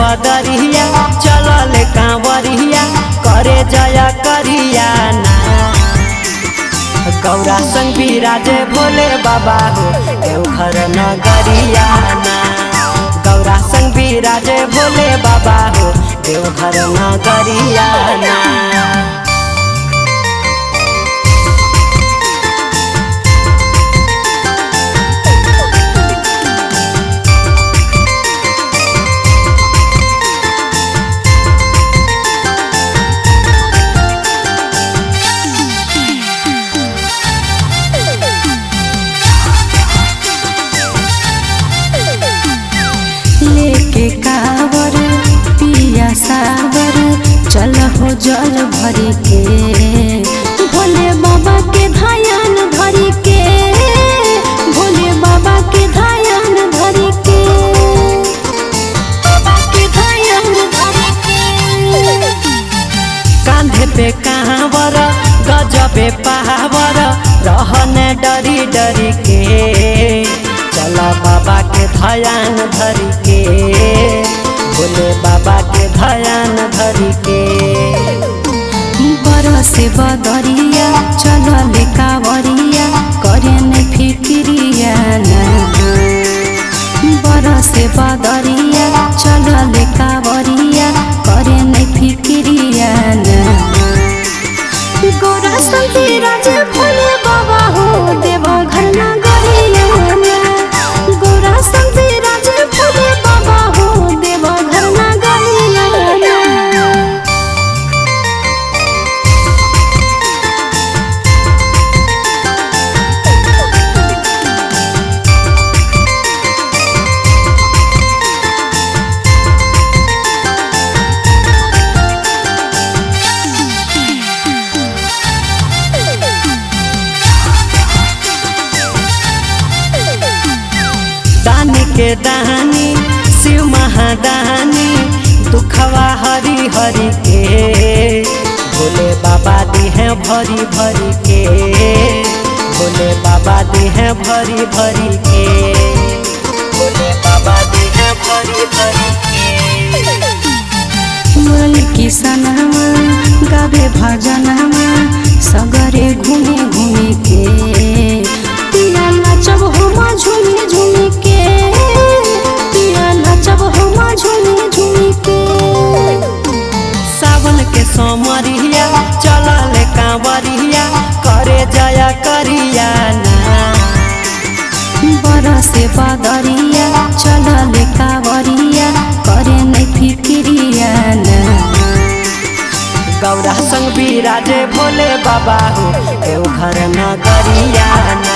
बदरिया चलल कांवरिया करे जया करिया ना। गौरा संग बिराजे भोले बाबा हो देवघर नगरिया ना। गौरा संग बिराजे भोले बाबा हो देवघर नगरिया ना। लेके कावर पिया सावर चल हो जल भरी के भोले बाबा के ध्यान धरी के। भोले बाबा के ध्यान धरी के बाबा के ध्यान धरी के। कांधे पे कांवर गजबे पावर रहने डरी डरी के चला बाबा के ध्यान धरी के। भोले बाबा के ध्यान धरी के। बरसे बदरिया चलल कावरिया करे न फिक्रिया ना। बरसे बदरिया चलल कावरिया करे न फिक्रिया ना। गौरा संग बिराजे भोले बाबा हो देवघर नगरिया ना। गौरा संग बिराजे भोले बाबा हो देवघर नगरिया ना। दानी के दानी शिव महादानी दुखवा हरी हरी के। भोले बाबा दी है भरी भरी के। भोले बाबा दी है भरी भरी के। भोले बाबा दी है भरी भरी के। बोल किसनवा गावे भजनवा सगरे घूमे घूमे के। पिया नचब होमा झूमी झूमी के। पिया नचब होमा झूमी झूमी के। सावन के सोमरिया चलल कांवरिया करे जया करिया ना। बरसे बदरिया चलल कावरिया करे न फिक्रिया ना। गौरा संग बिराजे भोले बाबा हो देवघर नगरिया ना।